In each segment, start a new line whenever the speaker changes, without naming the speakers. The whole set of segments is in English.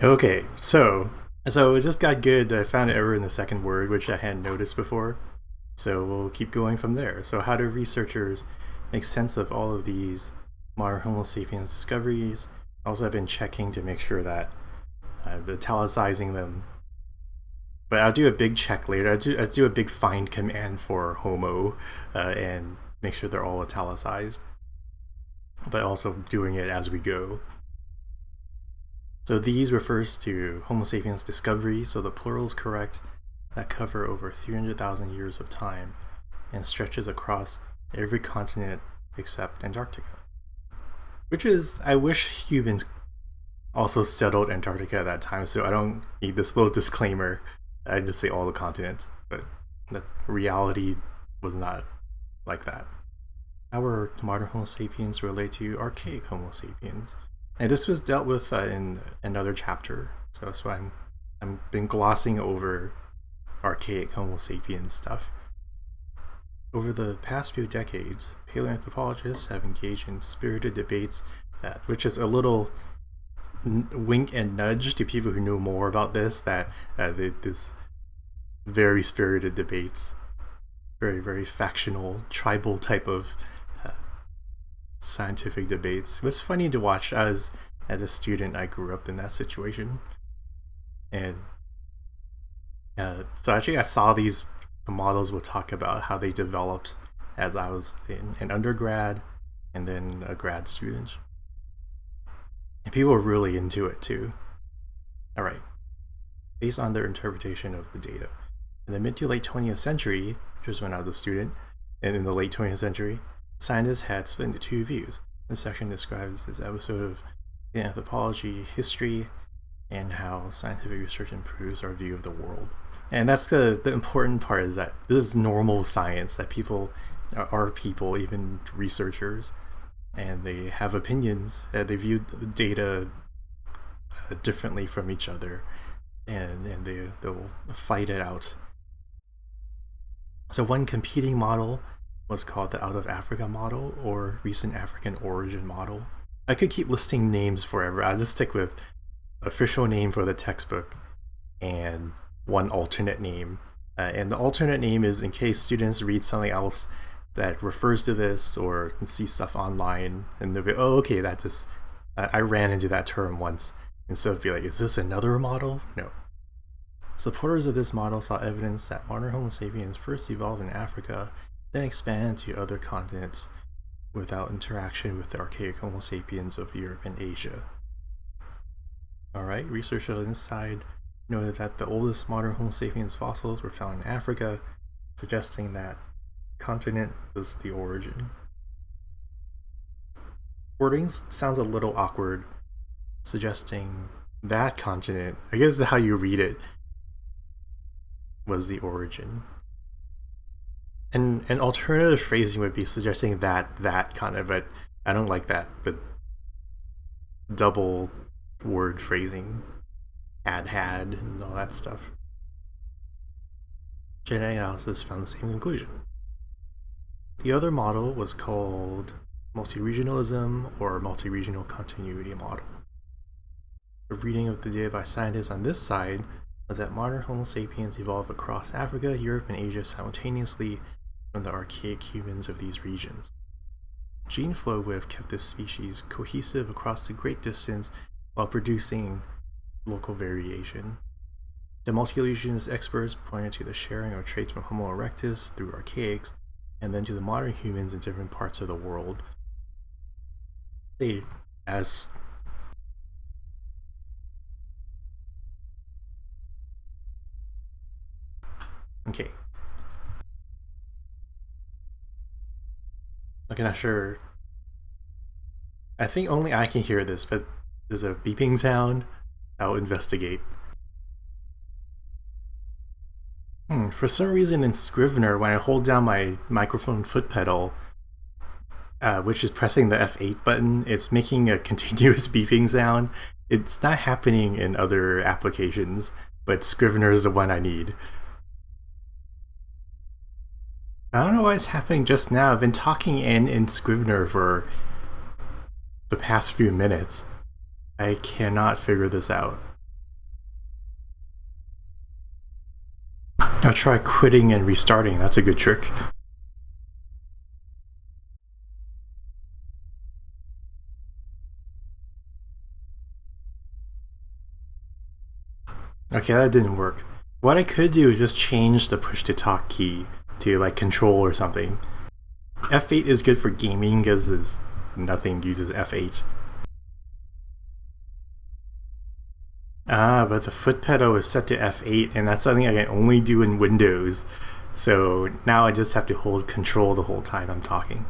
Okay, so it just got good. I found an error in the second word, which I hadn't noticed before. So we'll keep going from there. So how do researchers make sense of all of these modern Homo sapiens discoveries? Also, I've been checking to make sure that I'm italicizing them. But I'll do a big check later. I'll do a big find command for Homo and make sure they're all italicized. But also doing it as we go. So these refers to Homo sapiens discoveries, so the plural is correct, that cover over 300,000 years of time and stretches across every continent except Antarctica. Which is, I wish humans also settled Antarctica at that time, so I don't need this little disclaimer. I just say all the continents, but that reality was not like that. Our modern Homo sapiens relate to archaic Homo sapiens. And this was dealt with in another chapter, so that's why I'm been glossing over archaic Homo sapiens stuff. Over the past few decades, paleoanthropologists have engaged in spirited debates which is a little wink and nudge to people who know more about this, that this very spirited debates, very factional, tribal type of scientific debates. It was funny to watch as a student. I grew up in that situation, and so actually I saw these models will talk about how they developed as I was in an undergrad and then a grad student, and people were really into it too. All right, based on their interpretation of the data in the mid to late 20th century, which was when I was a student, and in the late 20th century, scientists had split into two views. This section describes this episode of anthropology history and how scientific research improves our view of the world. And that's the important part, is that this is normal science, that people are people, even researchers, and they have opinions. They view data differently from each other, and they'll fight it out. So one competing model was called the Out of Africa model, or Recent African Origin model. I could keep listing names forever. I'll just stick with official name for the textbook and one alternate name. And the alternate name is in case students read something else that refers to this or can see stuff online and they'll be, oh, okay, that just, I ran into that term once. And so it'd be like, is this another model? No. Supporters of this model saw evidence that modern Homo sapiens first evolved in Africa, then expanded to other continents without interaction with the archaic Homo sapiens of Europe and Asia. Alright, researchers on this side noted that the oldest modern Homo sapiens fossils were found in Africa, suggesting that continent was the origin. Wording sounds a little awkward, suggesting that continent, I guess how you read it, was the origin. And an alternative phrasing would be suggesting that continent, but I don't like that, the double word phrasing, had, and all that stuff. Genetic analysis found the same conclusion. The other model was called multi-regionalism or multi-regional continuity model. The reading of the data by scientists on this side was that modern Homo sapiens evolved across Africa, Europe, and Asia simultaneously from the archaic humans of these regions. Gene flow would have kept this species cohesive across a great distance while producing local variation. The multi-regionalist experts pointed to the sharing of traits from Homo erectus through archaics, and then to the modern humans in different parts of the world. They, as okay. Okay, not sure. I think only I can hear this, but there's a beeping sound. I'll investigate. For some reason in Scrivener, when I hold down my microphone foot pedal, which is pressing the F8 button, it's making a continuous beeping sound. It's not happening in other applications, but Scrivener is the one I need. I don't know why it's happening just now. I've been talking in Scrivener for the past few minutes. I cannot figure this out. I'll try quitting and restarting. That's a good trick. Okay, that didn't work. What I could do is just change the push to talk key to like control or something. F8 is good for gaming because nothing uses F8. Ah, but the foot pedal is set to F8 and that's something I can only do in Windows. So now I just have to hold control the whole time I'm talking.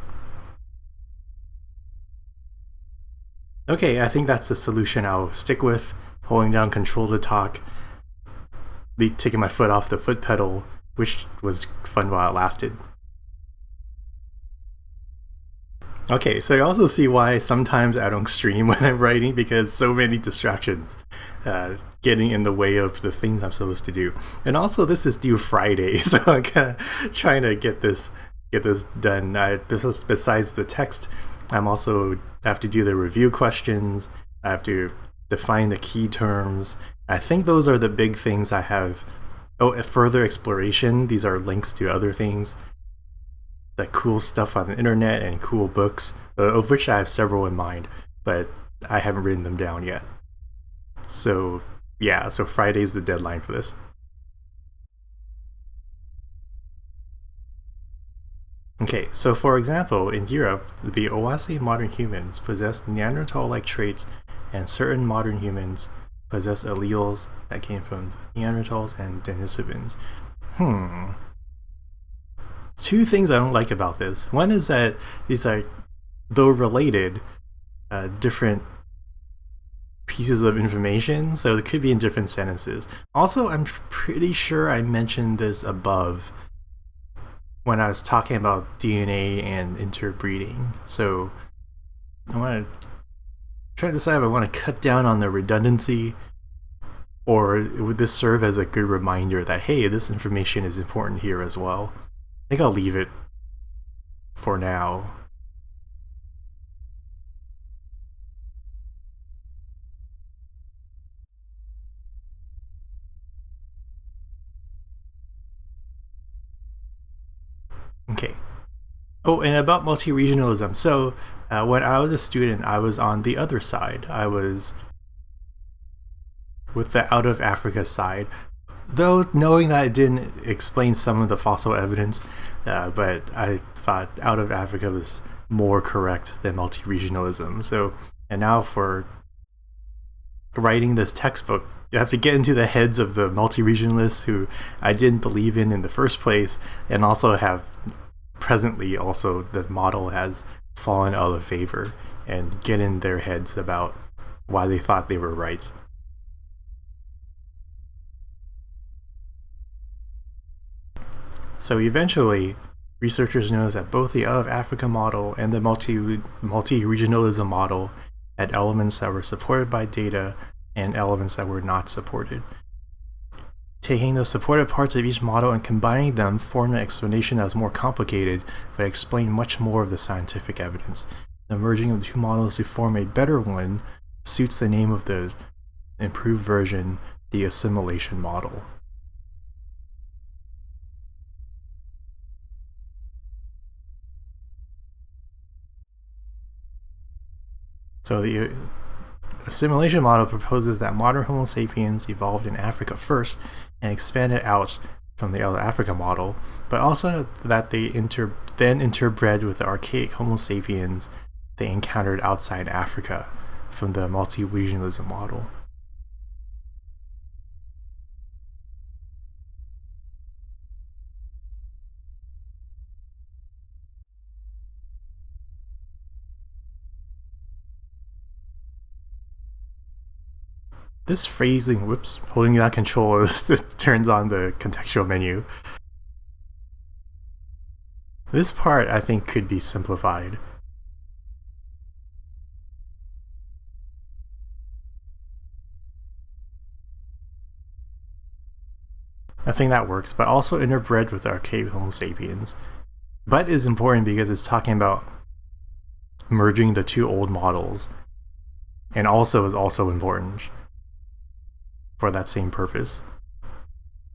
Okay, I think that's the solution I'll stick with. Holding down control to talk, taking my foot off the foot pedal, which was fun while it lasted. Okay, so you also see why sometimes I don't stream when I'm writing because so many distractions getting in the way of the things I'm supposed to do. And also this is due Friday, so I'm kind of trying to get this done. Besides the text, I'm also have to do the review questions. I have to define the key terms. I think those are the big things I have. Oh, further exploration. These are links to other things. Like cool stuff on the internet and cool books, of which I have several in mind, but I haven't written them down yet. So yeah, so Friday's the deadline for this. Okay, so for example, in Europe, the Oase modern humans possess Neanderthal-like traits, and certain modern humans possess alleles that came from Neanderthals and Denisovans. Two things I don't like about this. One is that these are, though related, different pieces of information, so it could be in different sentences. Also, I'm pretty sure I mentioned this above when I was talking about DNA and interbreeding. So I want to try to decide if I want to cut down on the redundancy, or would this serve as a good reminder that, hey, this information is important here as well. I think I'll leave it for now. Okay. Oh, and about multi-regionalism. So when I was a student, I was on the other side. I was with the out of Africa side. Though knowing that it didn't explain some of the fossil evidence, but I thought out of Africa was more correct than multi-regionalism. So, and now for writing this textbook, you have to get into the heads of the multi-regionalists who I didn't believe in the first place, and also have presently also the model has fallen out of favor, and get in their heads about why they thought they were right. So eventually, researchers noticed that both the out of Africa model and the multi-regionalism model had elements that were supported by data and elements that were not supported. Taking the supported parts of each model and combining them formed an explanation that was more complicated, but explained much more of the scientific evidence. The merging of the two models to form a better one suits the name of the improved version, the Assimilation Model. So the Assimilation Model proposes that modern Homo sapiens evolved in Africa first and expanded out from the other Africa model, but also that they then interbred with the archaic Homo sapiens they encountered outside Africa from the multi-regionalism model. This phrasing, whoops, holding down control turns on the contextual menu. This part, I think, could be simplified. I think that works, but also interbred with archaic Homo sapiens. But is important because it's talking about merging the two old models, and also is also important for that same purpose.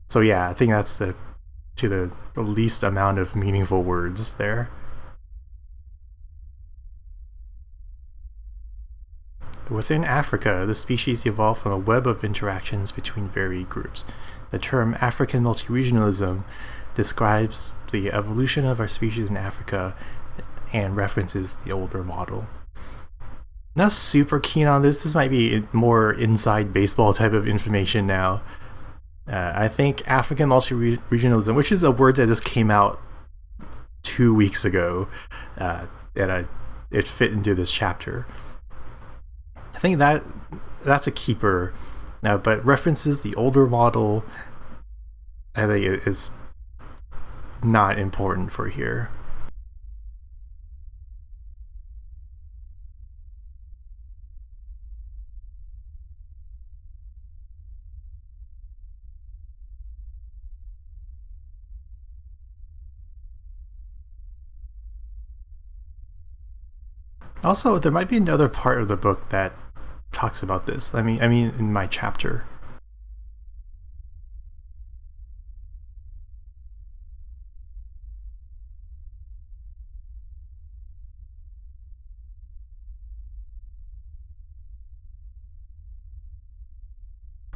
So yeah, I think that's the to the least amount of meaningful words there. Within Africa, the species evolved from a web of interactions between varied groups. The term African multi-regionalism describes the evolution of our species in Africa and references the older model. Not super keen on this. This might be more inside baseball type of information now. I think African multi-regionalism, which is a word that just came out 2 weeks ago, it fit into this chapter. I think that's a keeper, but references the older model, I think it's not important for here. Also, there might be another part of the book that talks about this. I mean, in my chapter.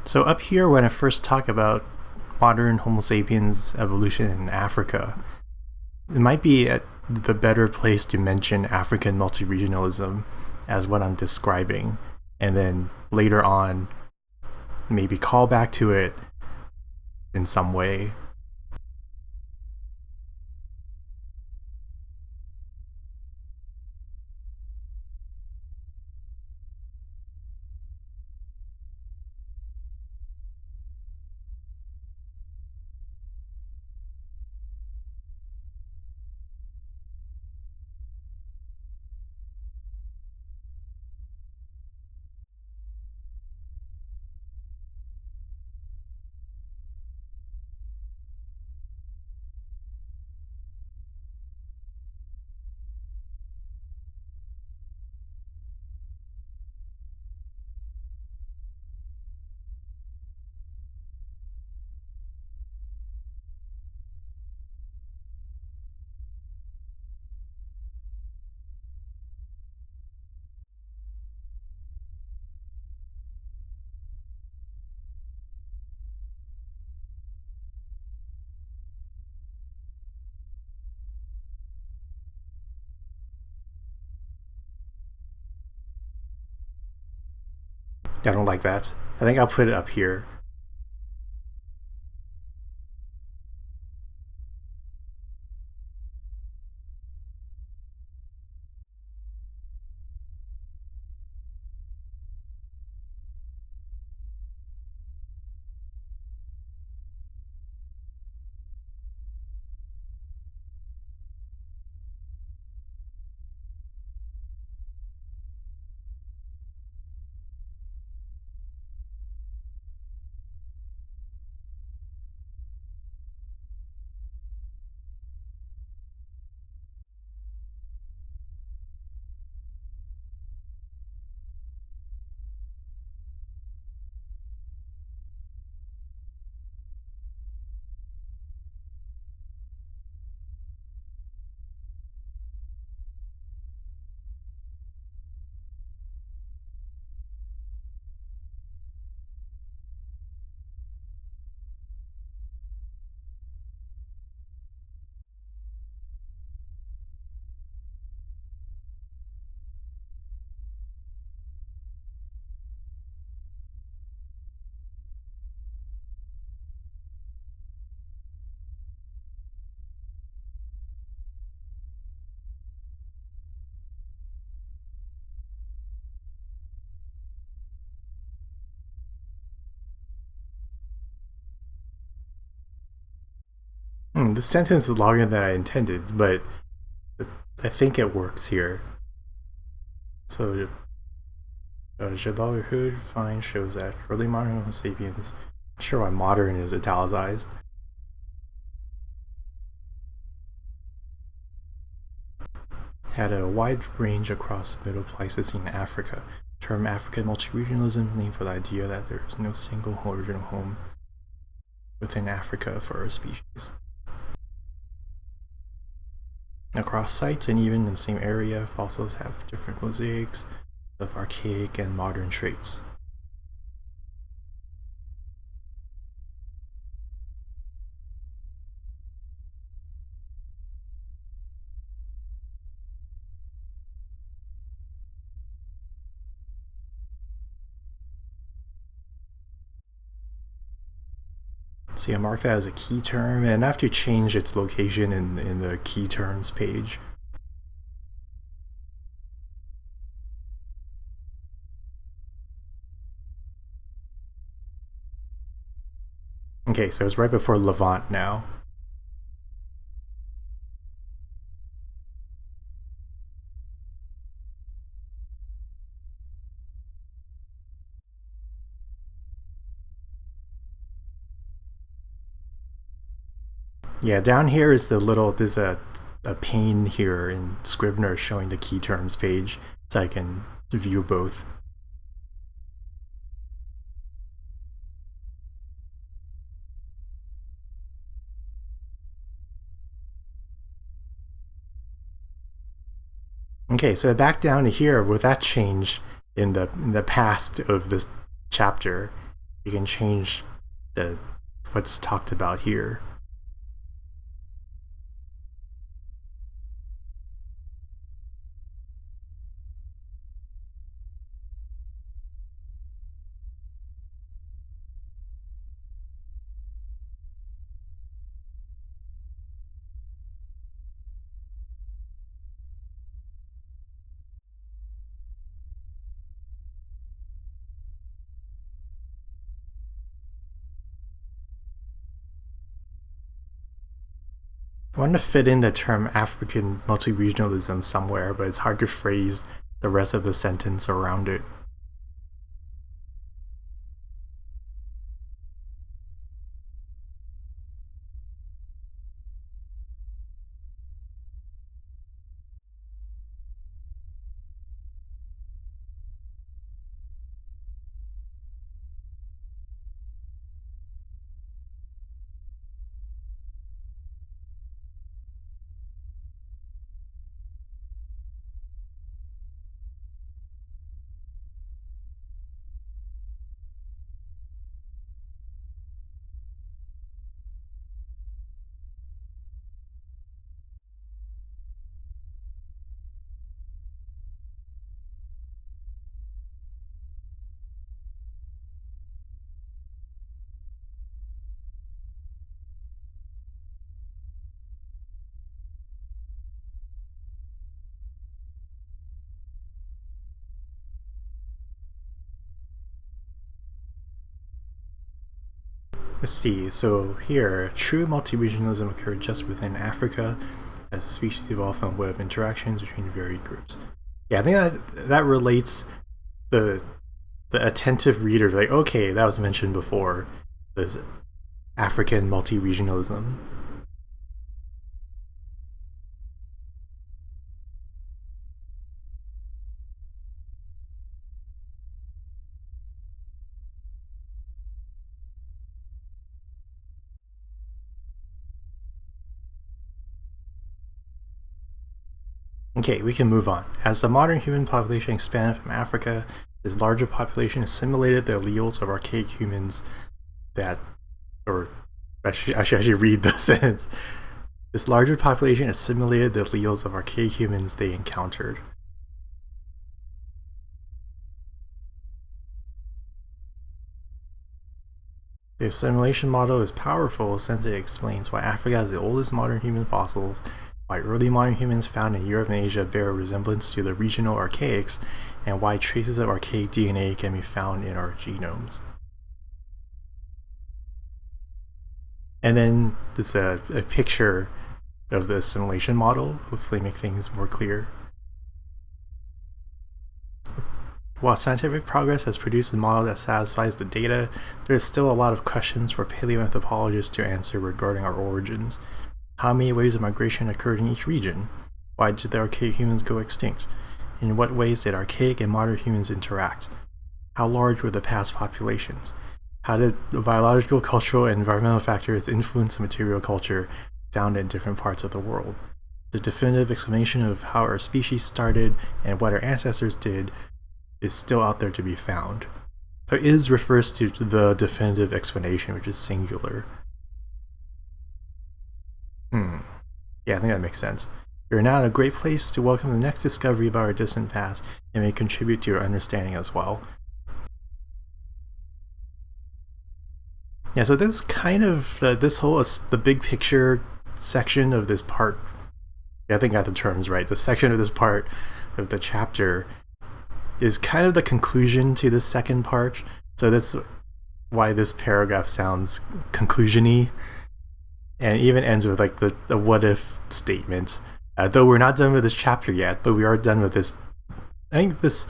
So up here, when I first talk about modern Homo sapiens evolution in Africa, it might be the better place to mention African multi-regionalism as what I'm describing, and then later on maybe call back to it in some way. I don't like that. I think I'll put it up here. This sentence is longer than I intended, but I think it works here. So, Jabal Hood find shows that early modern Homo sapiens, not sure why modern is italicized, had a wide range across Middle Pleistocene Africa. The term African multi-regionalism named for the idea that there is no single original home within Africa for a species. Across sites and even in the same area, fossils have different mosaics of archaic and modern traits. So you mark that as a key term, and I have to change its location in the key terms page. Okay, so it's right before Levant now. Yeah, down here is there's a pane here in Scrivener showing the key terms page, so I can view both. Okay, so back down to here, with that change in the past of this chapter, you can change the what's talked about here. I want to fit in the term African multi-regionalism somewhere, but it's hard to phrase the rest of the sentence around it. Let's see, so here, true multi-regionalism occurred just within Africa as the species evolved from a web of interactions between varied groups. Yeah, I think that relates the attentive reader, like, okay, that was mentioned before, this African multi-regionalism. Okay, we can move on. As the modern human population expanded from Africa, this larger population assimilated the alleles of archaic humans that, or I should actually read the sentence. This larger population assimilated the alleles of archaic humans they encountered. The assimilation model is powerful since it explains why Africa has the oldest modern human fossils, why early modern humans found in Europe and Asia bear a resemblance to the regional archaics, and why traces of archaic DNA can be found in our genomes. And then there's a picture of the assimilation model, hopefully make things more clear. While scientific progress has produced a model that satisfies the data, there is still a lot of questions for paleoanthropologists to answer regarding our origins. How many waves of migration occurred in each region? Why did the archaic humans go extinct? In what ways did archaic and modern humans interact? How large were the past populations? How did the biological, cultural, and environmental factors influence the material culture found in different parts of the world? The definitive explanation of how our species started and what our ancestors did is still out there to be found. So is refers to the definitive explanation, which is singular. Yeah, I think that makes sense. You're now in a great place to welcome the next discovery about our distant past and may contribute to your understanding as well. Yeah, so this kind of, this whole, the big picture section of this part, I think I got the terms right, the section of this part of the chapter is kind of the conclusion to this second part. So that's why this paragraph sounds conclusion-y, and even ends with like the what if statement. Though we're not done with this chapter yet, but we are done with this. I think this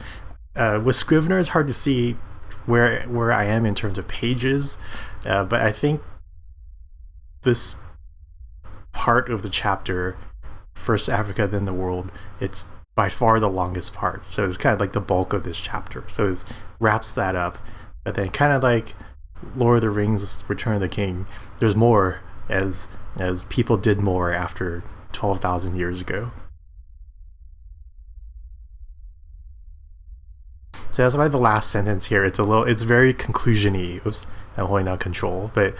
with Scrivener, it's hard to see where I am in terms of pages, but I think this part of the chapter, First Africa, Then the World, it's by far the longest part. So it's kind of like the bulk of this chapter. So it wraps that up, but then kind of like Lord of the Rings, Return of the King, there's more as people did more after 12,000 years ago. So that's why the last sentence here, it's very conclusion-y. Oops, I'm holding on Control, but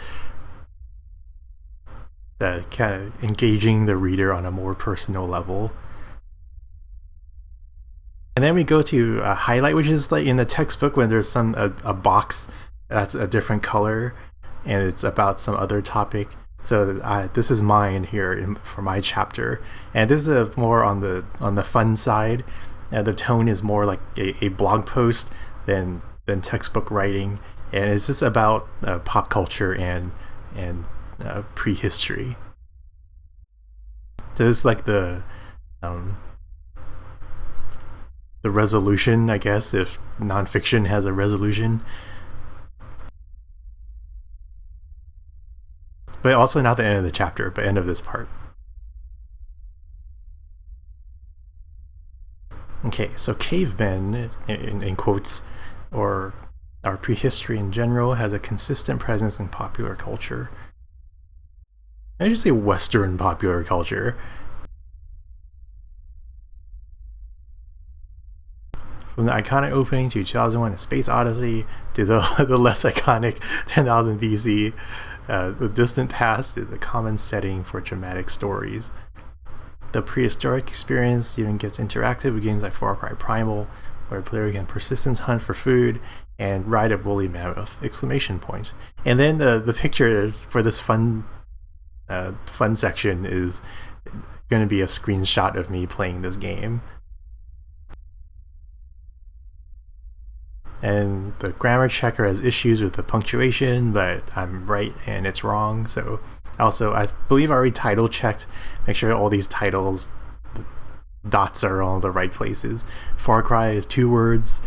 kind of engaging the reader on a more personal level. And then we go to highlight, which is like in the textbook when there's a box that's a different color and it's about some other topic. So this is mine here for my chapter, and this is more on the fun side. The tone is more like a blog post than textbook writing, and it's just about pop culture and prehistory. So it's like the resolution, I guess, if nonfiction has a resolution. But also not the end of the chapter, but end of this part. Okay, so cavemen, in quotes, or our prehistory in general, has a consistent presence in popular culture. I just say Western popular culture. From the iconic opening to 2001: A Space Odyssey to the less iconic 10,000 BC, the distant past is a common setting for dramatic stories. The prehistoric experience even gets interactive with games like Far Cry Primal, where a player can persistence hunt for food and ride a woolly mammoth! And then the picture for this fun section is going to be a screenshot of me playing this game. And the grammar checker has issues with the punctuation, but I'm right and it's wrong. So also, I believe I already title checked. Make sure all these titles, the dots are all the right places. Far Cry is 2 words,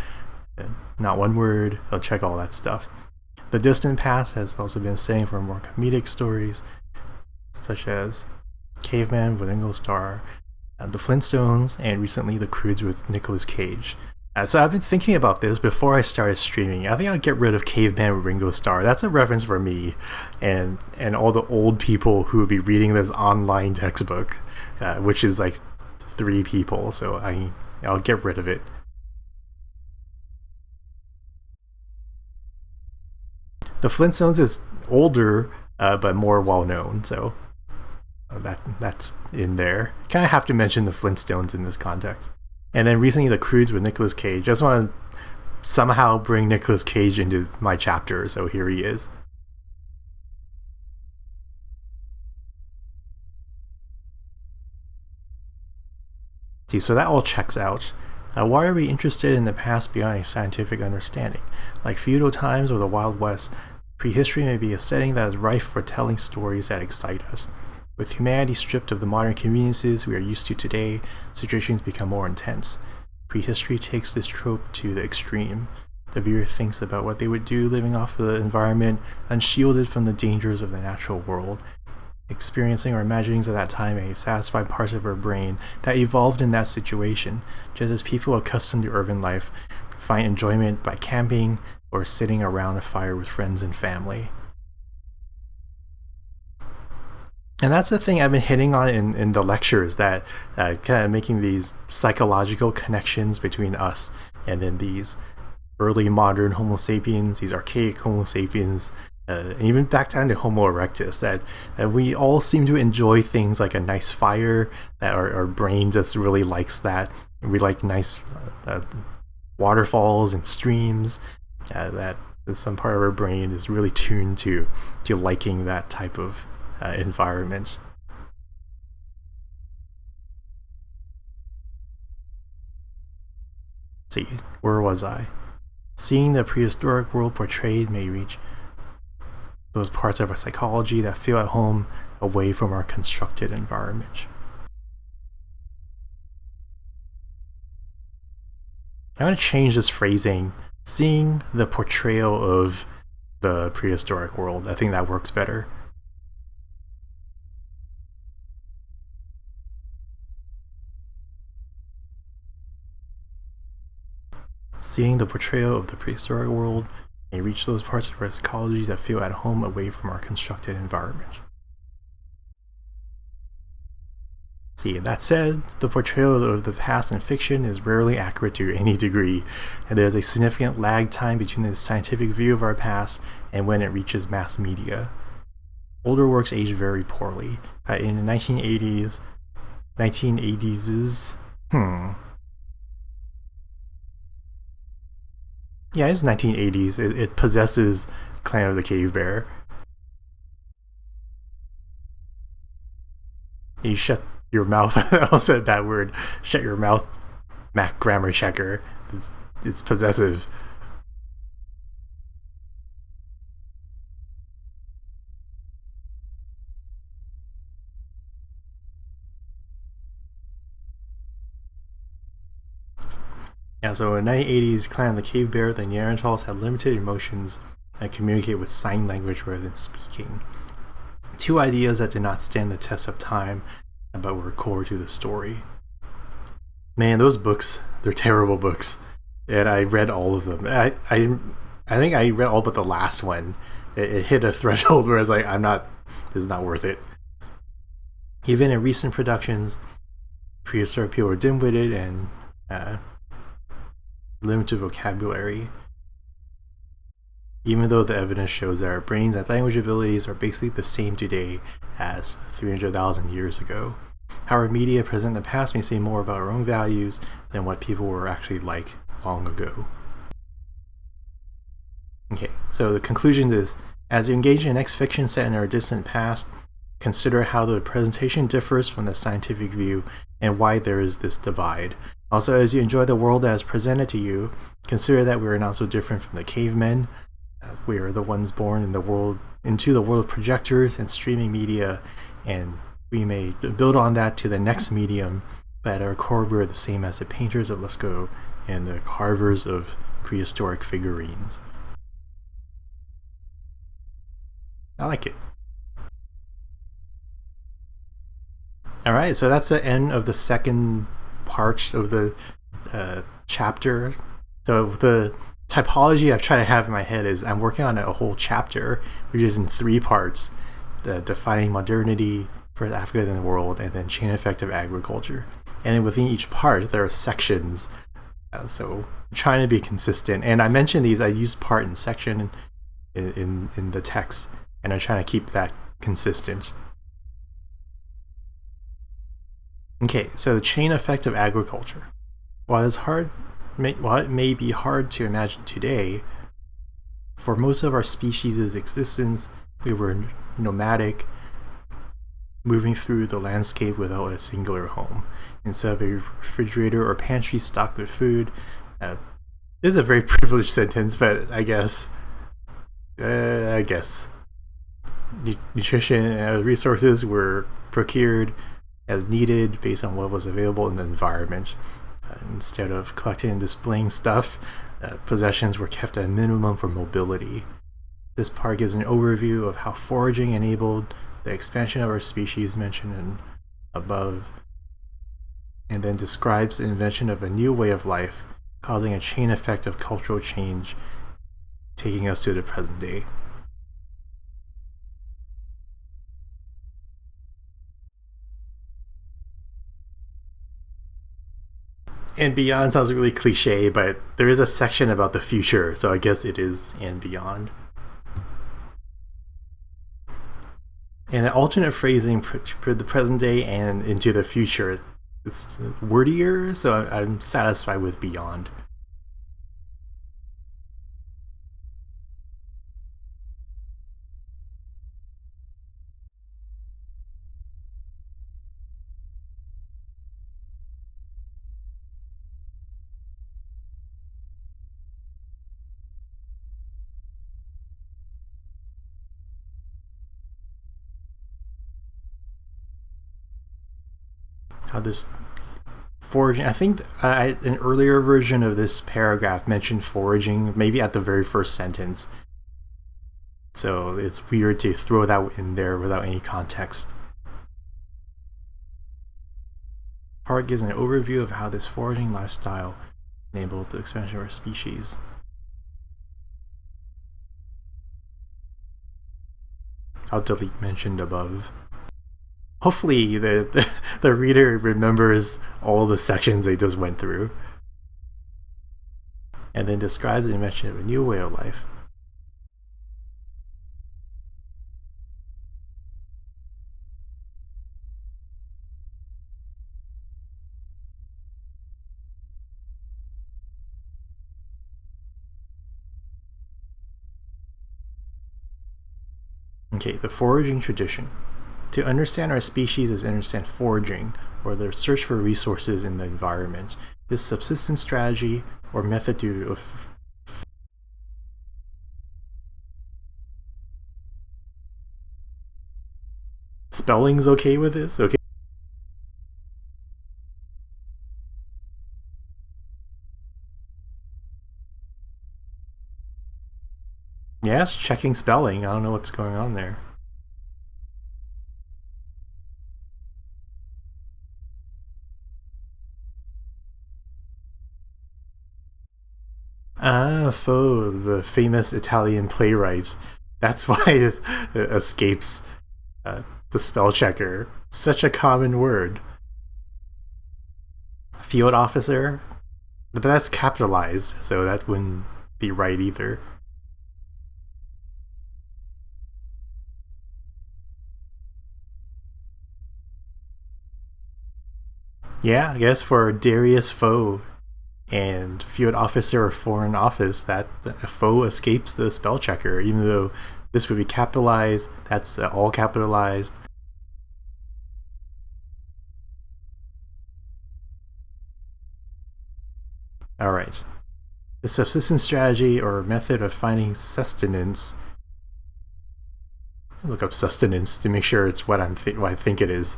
not 1 word. I'll check all that stuff. The distant past has also been saying for more comedic stories, such as Caveman with Ringo Starr, The Flintstones, and recently The Croods with Nicolas Cage. So I've been thinking about this before I started streaming. I think I'll get rid of Caveman with Ringo Starr. That's a reference for me and all the old people who would be reading this online textbook, which is like 3 people. So I'll get rid of it. The Flintstones is older, but more well known. So that's in there. Kind of have to mention the Flintstones in this context. And then recently The Croods with Nicolas Cage. I just want to somehow bring Nicolas Cage into my chapter, so here he is. See, so that all checks out. Why are we interested in the past beyond a scientific understanding? Like feudal times or the Wild West, prehistory may be a setting that is rife for telling stories that excite us. With humanity stripped of the modern conveniences we are used to today, situations become more intense. Prehistory takes this trope to the extreme. The viewer thinks about what they would do living off of the environment, unshielded from the dangers of the natural world. Experiencing or imaginings of that time may satisfy parts of our brain that evolved in that situation, just as people accustomed to urban life find enjoyment by camping or sitting around a fire with friends and family. And that's the thing I've been hitting on in the lectures, that kind of making these psychological connections between us and then these early modern Homo sapiens, these archaic Homo sapiens, and even back down to Homo erectus, that we all seem to enjoy things like a nice fire, that our brain just really likes that. We like nice waterfalls and streams, that some part of our brain is really tuned to liking that type of environment. See, where was I? Seeing the prehistoric world portrayed may reach those parts of our psychology that feel at home away from our constructed environment. I'm going to change this phrasing. Seeing the portrayal of the prehistoric world. I think that works better. Seeing the portrayal of the prehistoric world may reach those parts of our psychology that feel at home away from our constructed environment. See, that said, the portrayal of the past in fiction is rarely accurate to any degree, and there is a significant lag time between the scientific view of our past and when it reaches mass media. Older works age very poorly. In the 1980s, yeah, it's 1980s. It possesses Clan of the Cave Bear. You shut your mouth. I also said that word. Shut your mouth, Mac grammar checker. It's possessive. Yeah, so in the 1980s, Clan of the Cave Bear, the Neanderthals had limited emotions and communicate with sign language rather than speaking. Two ideas that did not stand the test of time, but were core to the story. Man, those books, they're terrible books. And I read all of them. I think I read all but the last one. It hit a threshold where I was like, this is not worth it. Even in recent productions, prehistoric people are dim-witted and limited vocabulary. Even though the evidence shows that our brains and language abilities are basically the same today as 300,000 years ago. Our media present in the past may say more about our own values than what people were actually like long ago. Okay, so the conclusion is, as you engage in next fiction set in our distant past, consider how the presentation differs from the scientific view and why there is this divide. Also, as you enjoy the world that is presented to you, consider that we are not so different from the cavemen. We are the ones born into the world of projectors and streaming media, and we may build on that to the next medium, but at our core we are the same as the painters of Lascaux and the carvers of prehistoric figurines. I like it. Alright, so that's the end of the second part of the chapter. So the typology I've tried to have in my head is I'm working on a whole chapter, which is in 3 parts: the defining modernity, first Africa then the world, and then chain effect of agriculture. And then within each part there are sections. So I'm trying to be consistent. And I mentioned these, I use part and section in the text, and I'm trying to keep that consistent. Okay, so the chain effect of agriculture. While it may be hard to imagine today, for most of our species' existence, we were nomadic, moving through the landscape without a singular home. Instead of a refrigerator or pantry stocked with food, this is a very privileged sentence, but I guess nutrition and other resources were procured as needed based on what was available in the environment. Instead of collecting and displaying stuff, possessions were kept at a minimum for mobility. This part gives an overview of how foraging enabled the expansion of our species mentioned above, and then describes the invention of a new way of life, causing a chain effect of cultural change, taking us to the present day. And beyond sounds really cliche, but there is a section about the future, so I guess it is and beyond. And an alternate phrasing for the present day and into the future. It's wordier, so I'm satisfied with beyond. How this foraging, I think an earlier version of this paragraph mentioned foraging, maybe at the very first sentence. So it's weird to throw that in there without any context. Part gives an overview of how this foraging lifestyle enabled the expansion of our species. I'll delete mentioned above. Hopefully the reader remembers all the sections they just went through. And then describes the invention of a new way of life. Okay, the foraging tradition. To understand our species is to understand foraging, or the search for resources in the environment. This subsistence strategy or method to spelling's okay with this? Okay. Yes, checking spelling. I don't know what's going on there. Ah, Foe, the famous Italian playwright. That's why it escapes the spell checker. Such a common word. Field officer, but that's capitalized, so that wouldn't be right either. Yeah, I guess for Darius Foe and field officer or foreign office, that Foe escapes the spell checker, even though this would be capitalized. That's all capitalized. All right. The subsistence strategy or method of finding sustenance. Look up sustenance to make sure it's what what I think it is.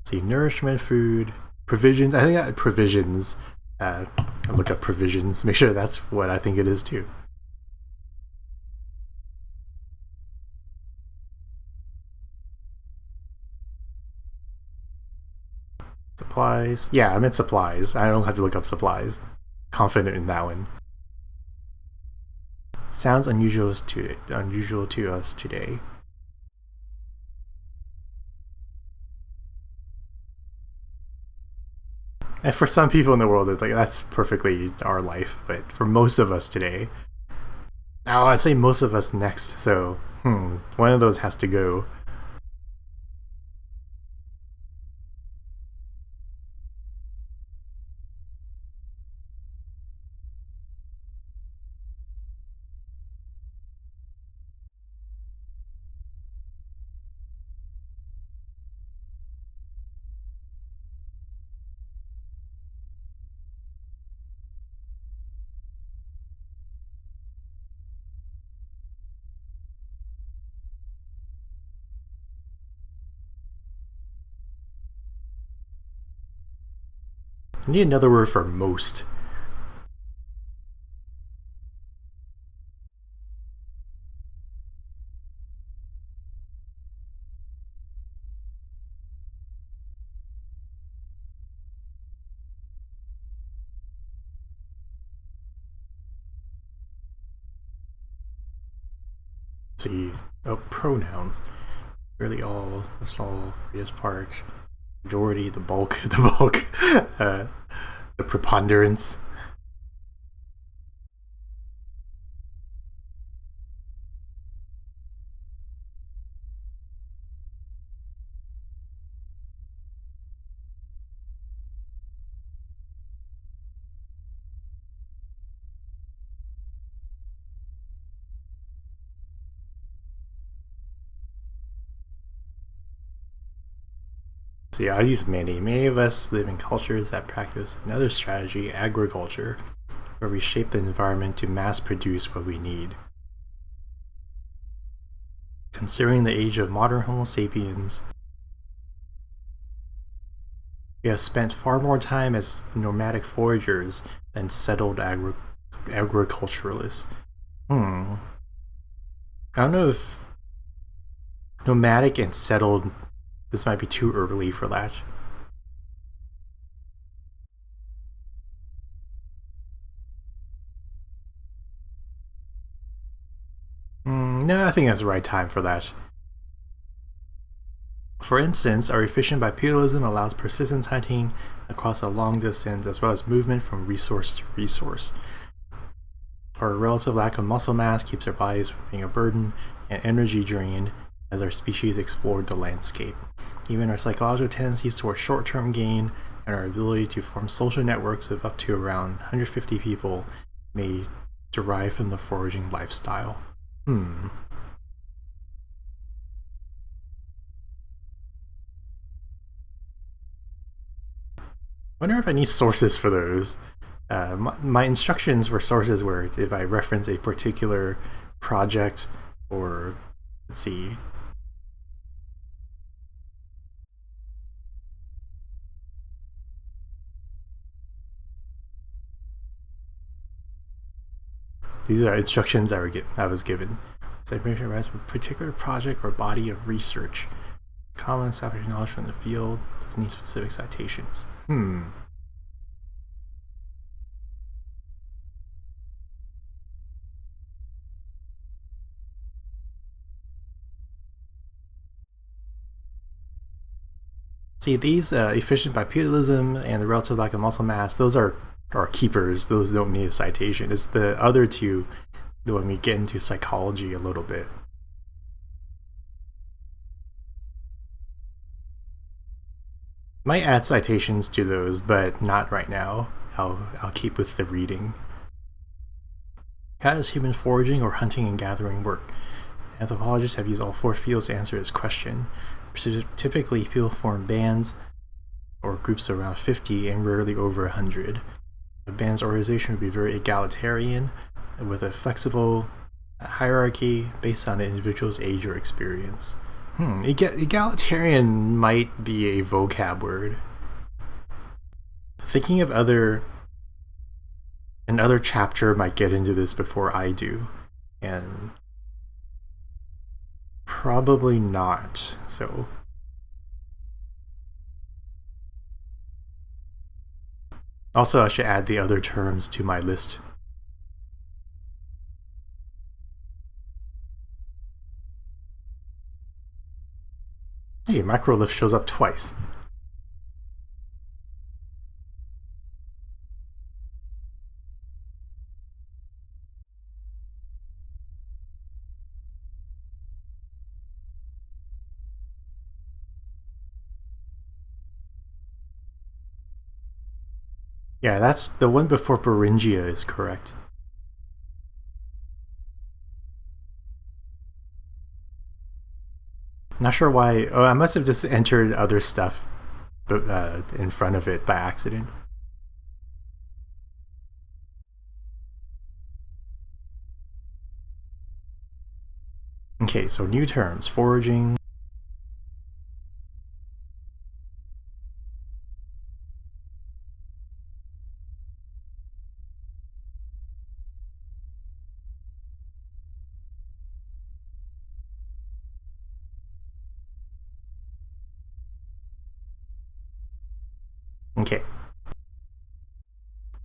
See, nourishment, food, provisions. I think that provisions. I look up provisions. Make sure that's what I think it is too. Supplies. Yeah, I meant supplies. I don't have to look up supplies. Confident in that one. Sounds unusual to us today. And for some people in the world, it's like that's perfectly our life. But for most of us today, I say most of us next. So one of those has to go. I need another word for most. See, pronouns. Really all. That's all. Greatest part. majority, the bulk, the bulk, the preponderance. So yeah, I use many. Many of us live in cultures that practice another strategy, agriculture, where we shape the environment to mass produce what we need. Considering the age of modern Homo sapiens, we have spent far more time as nomadic foragers than settled agriculturalists. I don't know if nomadic and settled, this might be too early for that. No, I think that's the right time for that. For instance, our efficient bipedalism allows persistence hunting across a long distance as well as movement from resource to resource. Our relative lack of muscle mass keeps our bodies from being a burden and energy drained as our species explored the landscape. Even our psychological tendencies towards short-term gain and our ability to form social networks of up to around 150 people may derive from the foraging lifestyle. Wonder if I need sources for those. My instructions were sources where if I reference a particular project or, let's see, these are instructions I was given. So information arises from a particular project or body of research. Common established knowledge from the field doesn't need specific citations. See, these efficient bipedalism and the relative lack of muscle mass, those are keepers. Those don't need a citation. It's the other two when we get into psychology a little bit. Might add citations to those, but not right now. I'll keep with the reading. How does human foraging or hunting and gathering work? Anthropologists have used all four fields to answer this question. Typically, people form bands or groups of around 50 and rarely over 100. A band's organization would be very egalitarian, with a flexible hierarchy based on the individual's age or experience. Egalitarian might be a vocab word. Thinking of another chapter might get into this before I do, and probably not. So also, I should add the other terms to my list. Hey, microlift shows up twice. Yeah, that's the one before Beringia is correct. Not sure why. Oh, I must have just entered other stuff in front of it by accident. Okay, so new terms. Foraging. Okay.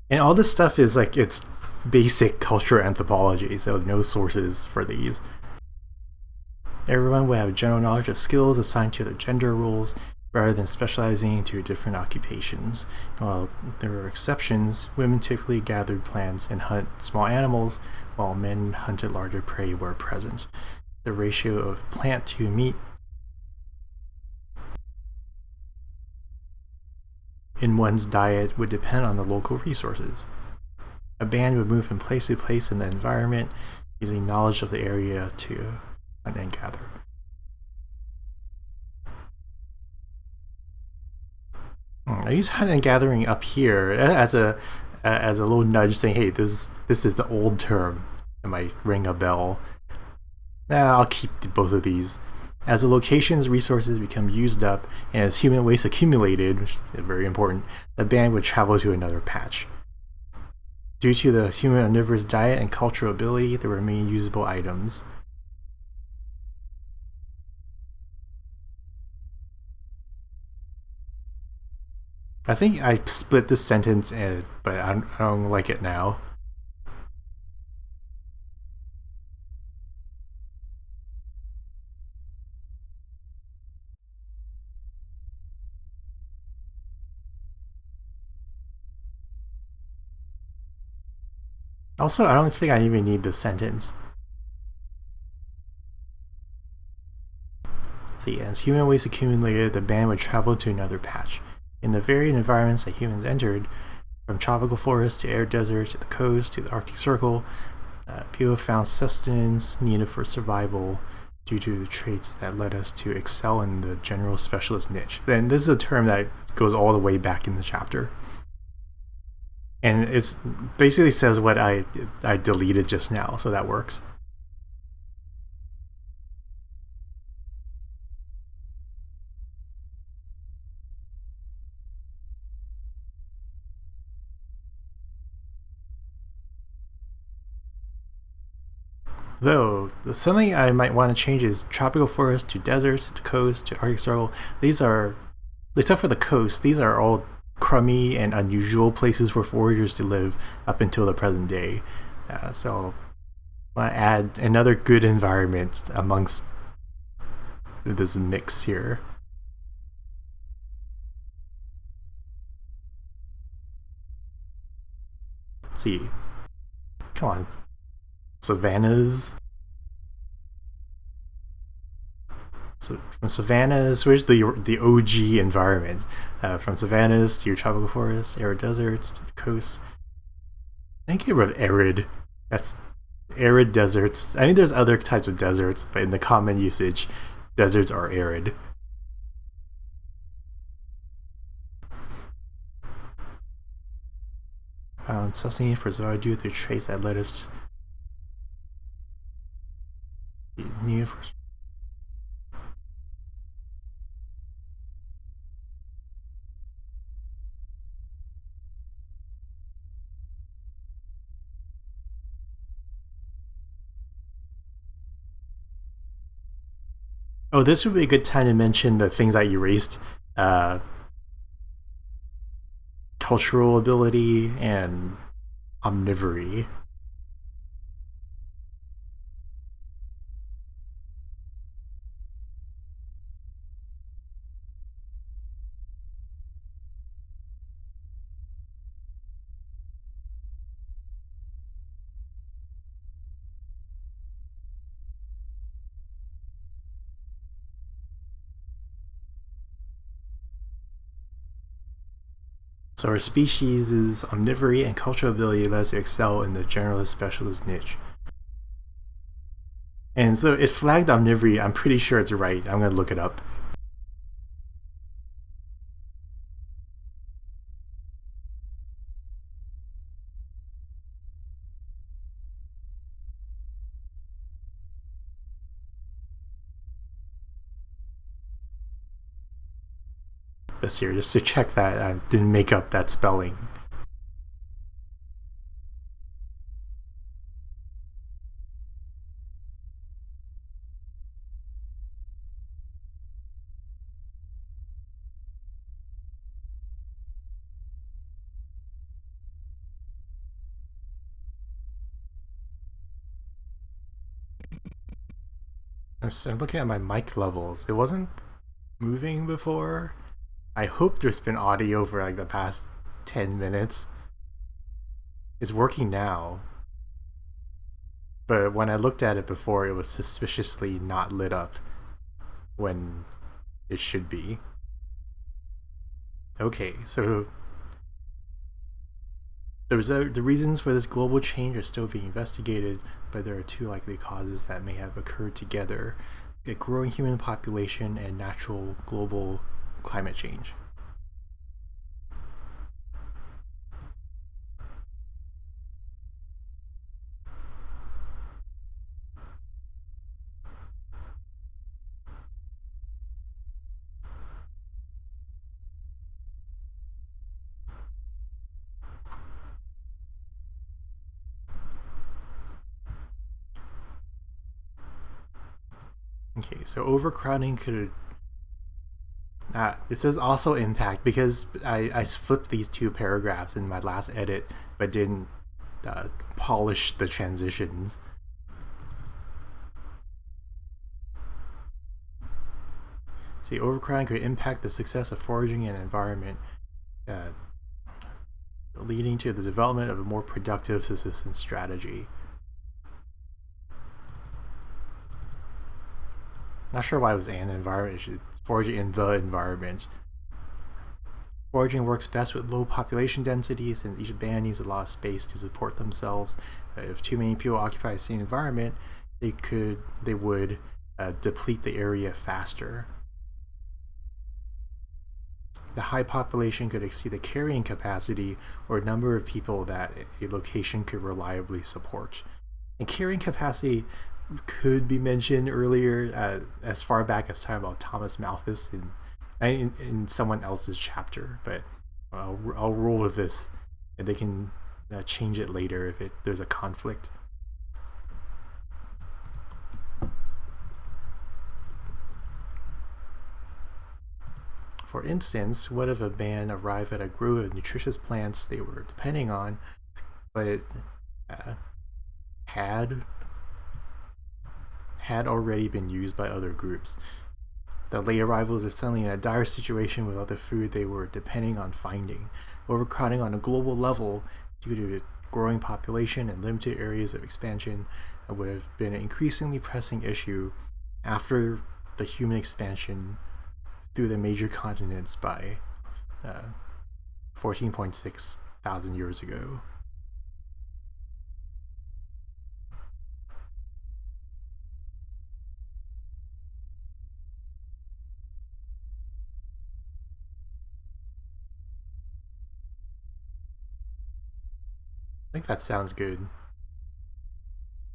And all this stuff is like, it's basic cultural anthropology, so no sources for these. Everyone will have general knowledge of skills assigned to their gender roles rather than specializing into different occupations. While there were exceptions, women typically gathered plants and hunt small animals, while men hunted larger prey where present. The ratio of plant to meat in one's diet would depend on the local resources. A band would move from place to place in the environment, using knowledge of the area to hunt and gather. I use hunt and gathering up here as a little nudge, saying, "Hey, this is the old term." It might ring a bell. I'll keep both of these. As the location's resources become used up and as human waste accumulated, which is very important, the band would travel to another patch. Due to the human omnivorous diet and cultural ability, there remain usable items. I think I split this sentence, but I don't like it now. Also, I don't think I even need this sentence. Let's see, as human waste accumulated, the band would travel to another patch. In the varied environments that humans entered, from tropical forests to arid deserts to the coast to the Arctic Circle, people found sustenance needed for survival due to the traits that led us to excel in the general specialist niche. Then this is a term that goes all the way back in the chapter. And it basically says what I deleted just now, so that works. Though, something I might want to change is tropical forest to deserts to coast to Arctic Circle. These are, except for the coast, these are all crummy and unusual places for foragers to live up until the present day. So I want to add another good environment amongst this mix here. Let's see. Come on. Savannas. So from savannas, where's the OG environment? From savannas to your tropical forests, arid deserts, to the coast. I think get rid of arid. That's arid deserts. I mean, there's other types of deserts, but in the common usage, deserts are arid. Found sustenance for survival due to traits that led us needed for. Oh, this would be a good time to mention the things I erased. Uh, Cultural ability and omnivory. So our species' omnivory and cultural ability lets it excel in the generalist specialist niche. And so it flagged omnivory. I'm pretty sure it's right. I'm going to look it up. This here, just to check that I didn't make up that spelling. I'm looking at my mic levels. It wasn't moving before. I hope there's been audio for like the past 10 minutes. It's working now. But when I looked at it before, it was suspiciously not lit up when it should be. Okay, so the reasons for this global change are still being investigated, but there are two likely causes that may have occurred together: a growing human population and natural global climate change. Okay, so overcrowding could. It says also impact because I flipped these two paragraphs in my last edit, but didn't polish the transitions. See, overcrowding could impact the success of foraging and environment, uh, leading to the development of a more productive subsistence strategy. Not sure why it was an environment. It should foraging in the environment. Foraging works best with low population density since each band needs a lot of space to support themselves. If too many people occupy the same environment, they would deplete the area faster. The high population could exceed the carrying capacity or number of people that a location could reliably support. And carrying capacity could be mentioned earlier, as far back as time about Thomas Malthus in someone else's chapter, but I'll roll with this, and they can change it later if there's a conflict. For instance, what if a band arrived at a grove of nutritious plants they were depending on, but it had already been used by other groups? The late arrivals are suddenly in a dire situation without the food they were depending on finding. Overcrowding on a global level due to growing population and limited areas of expansion would have been an increasingly pressing issue after the human expansion through the major continents by 14.6 thousand years ago. I think that sounds good.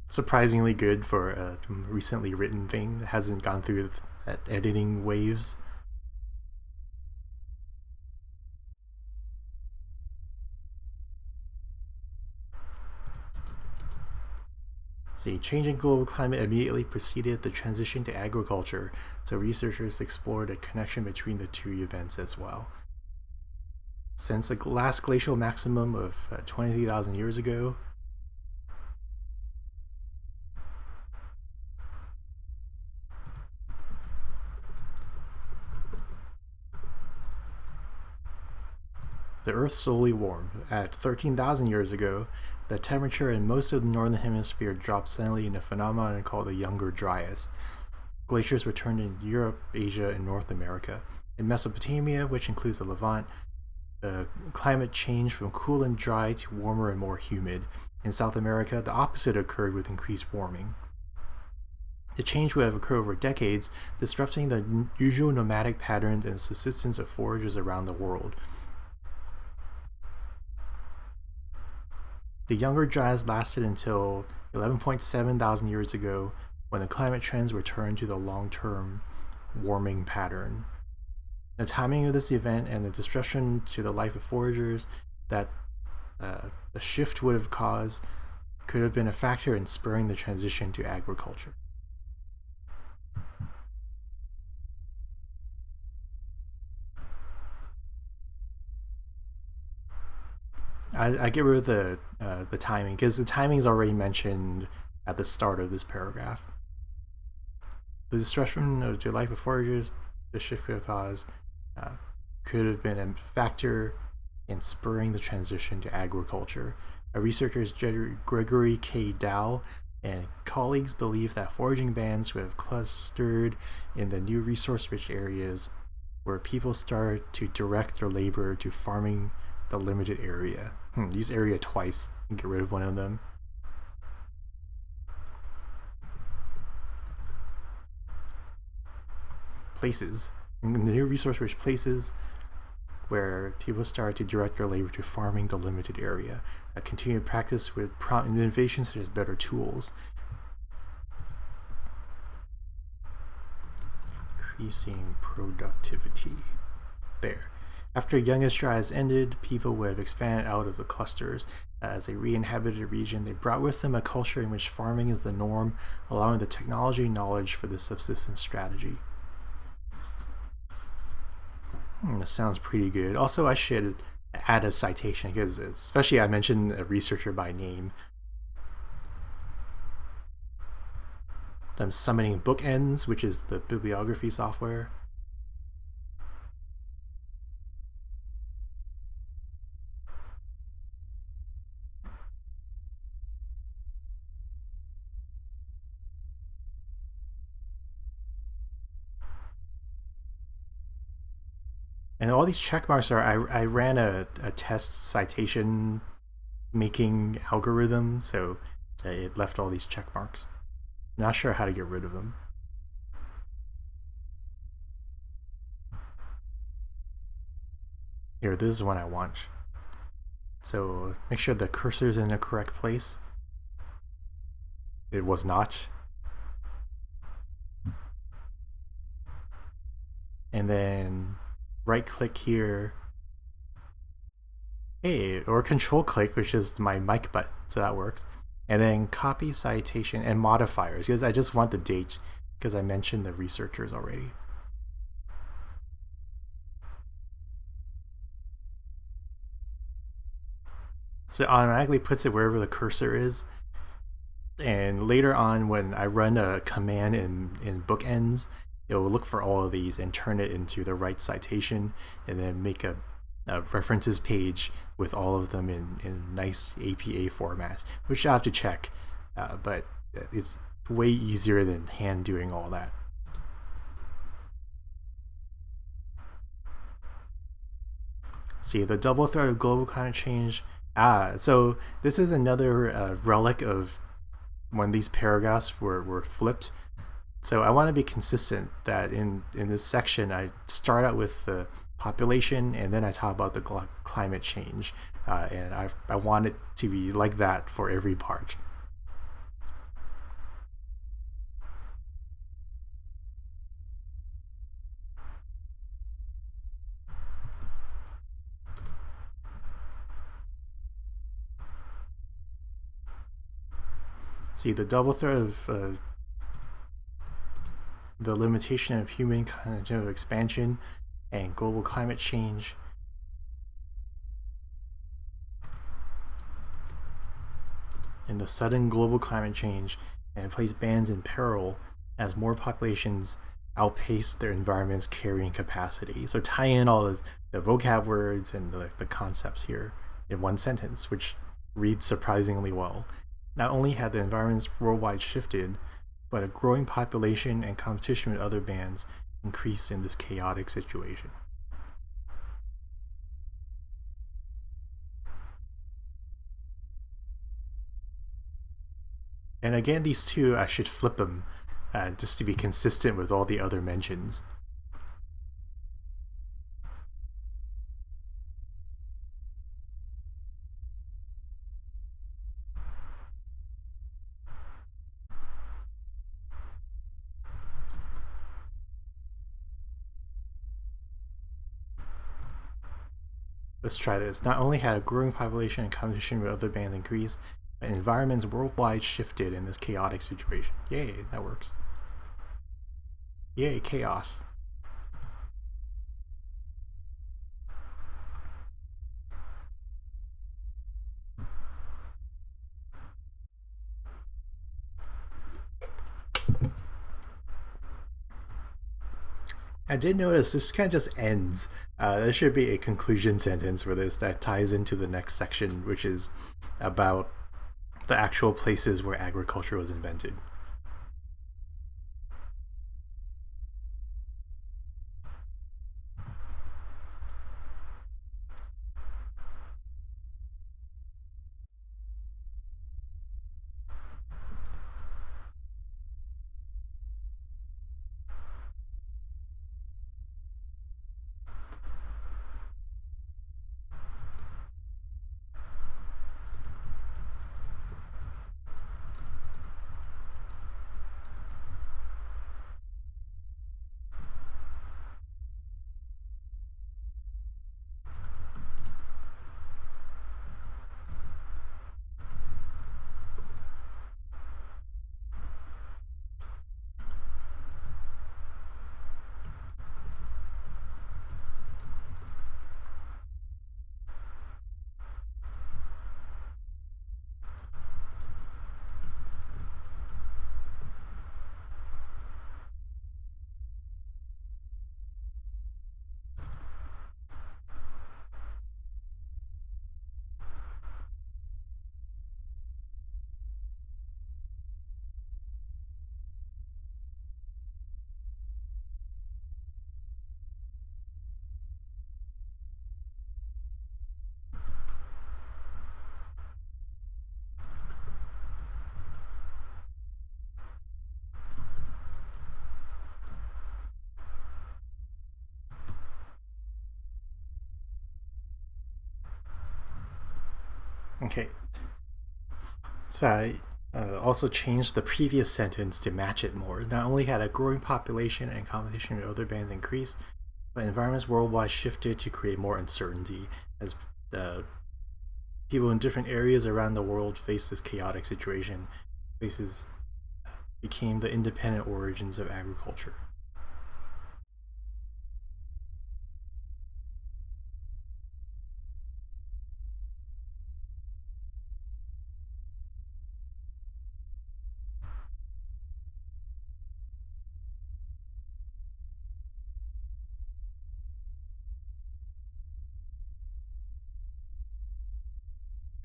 Surprisingly good for a recently written thing that hasn't gone through editing waves. See, changing global climate immediately preceded the transition to agriculture, so researchers explored a connection between the two events as well. Since the last glacial maximum of 23,000 years ago, the Earth slowly warmed. At 13,000 years ago, the temperature in most of the northern hemisphere dropped suddenly in a phenomenon called the Younger Dryas. Glaciers returned in Europe, Asia, and North America. In Mesopotamia, which includes the Levant, the climate changed from cool and dry to warmer and more humid. In South America, the opposite occurred with increased warming. The change would have occurred over decades, disrupting the usual nomadic patterns and subsistence of foragers around the world. The Younger Dryas lasted until 11.7 thousand years ago, when the climate trends returned to the long-term warming pattern. The timing of this event and the disruption to the life of foragers that the shift would have caused could have been a factor in spurring the transition to agriculture. I get rid of the timing because the timing is already mentioned at the start of this paragraph. The disruption to life of foragers, the shift could cause could have been a factor in spurring the transition to agriculture. Researchers Gregory K. Dow and colleagues believe that foraging bands would have clustered in the new resource-rich areas where people started to direct their labor to farming the limited area. Use area twice and get rid of one of them. Places. In the new resource-rich places where people started to direct their labor to farming the limited area. A continued practice with prompt innovations such as better tools. Increasing productivity. There. After youngest drought ended, people would have expanded out of the clusters. As a re-inhabited region, they brought with them a culture in which farming is the norm, allowing the technology and knowledge for the subsistence strategy. That sounds pretty good. Also, I should add a citation because, especially, I mentioned a researcher by name. I'm summoning bookends, which is the bibliography software. And all these check marks are, I ran a test citation making algorithm, so it left all these check marks. Not sure how to get rid of them. Here, this is one I want. So make sure the cursor is in the correct place. It was not. And then right click here. Hey, or control click, which is my mic button, so that works. And then copy citation and modifiers, because I just want the date, because I mentioned the researchers already. So it automatically puts it wherever the cursor is. And later on, when I run a command in bookends, it will look for all of these and turn it into the right citation, and then make a references page with all of them in nice APA formats, which I have to check, but it's way easier than hand doing all that. See, the double threat of global climate change. So this is another relic of when these paragraphs were flipped. So I want to be consistent that in this section I start out with the population and then I talk about the climate change, and I want it to be like that for every part. See, the double threat of the limitation of human continental expansion and global climate change. And the sudden global climate change, and it places bands in peril as more populations outpace their environment's carrying capacity. So tie in all the vocab words and the concepts here in one sentence, which reads surprisingly well. Not only had the environments worldwide shifted, but a growing population and competition with other bands increased in this chaotic situation. And again, these two, I should flip them just to be consistent with all the other mentions. Let's try this. Not only had a growing population and competition with other bands increased, but environments worldwide shifted in this chaotic situation. Yay, that works. Yay, chaos. I did notice this kind of just ends. There should be a conclusion sentence for this that ties into the next section, which is about the actual places where agriculture was invented. Okay, so I also changed the previous sentence to match it more. Not only had a growing population and competition with other bands increased, but environments worldwide shifted to create more uncertainty as uh, people in different areas around the world faced this chaotic situation. Places became the independent origins of agriculture.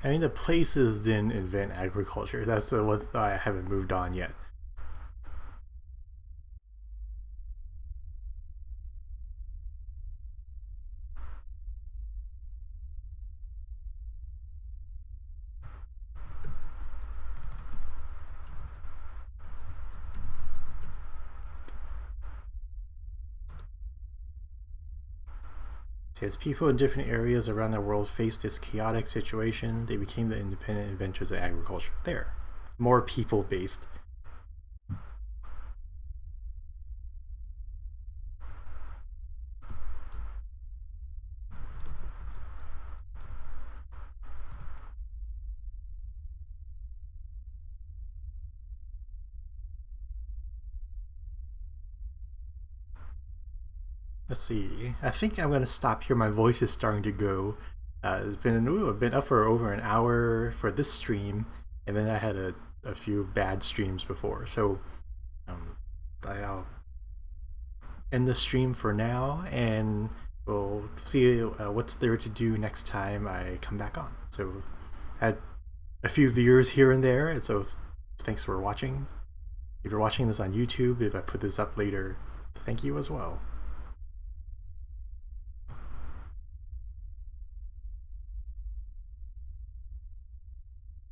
I mean, the places didn't invent agriculture. That's the one thought I haven't moved on yet. So as people in different areas around the world faced this chaotic situation, they became the independent inventors of agriculture. There, more people-based. Let's see. I think I'm gonna stop here. My voice is starting to go. I've been up for over an hour for this stream, and then I had a few bad streams before. So um, I'll end the stream for now, and we'll see what's there to do next time I come back on. So I had a few viewers here and there, and so thanks for watching. If you're watching this on YouTube, if I put this up later, thank you as well.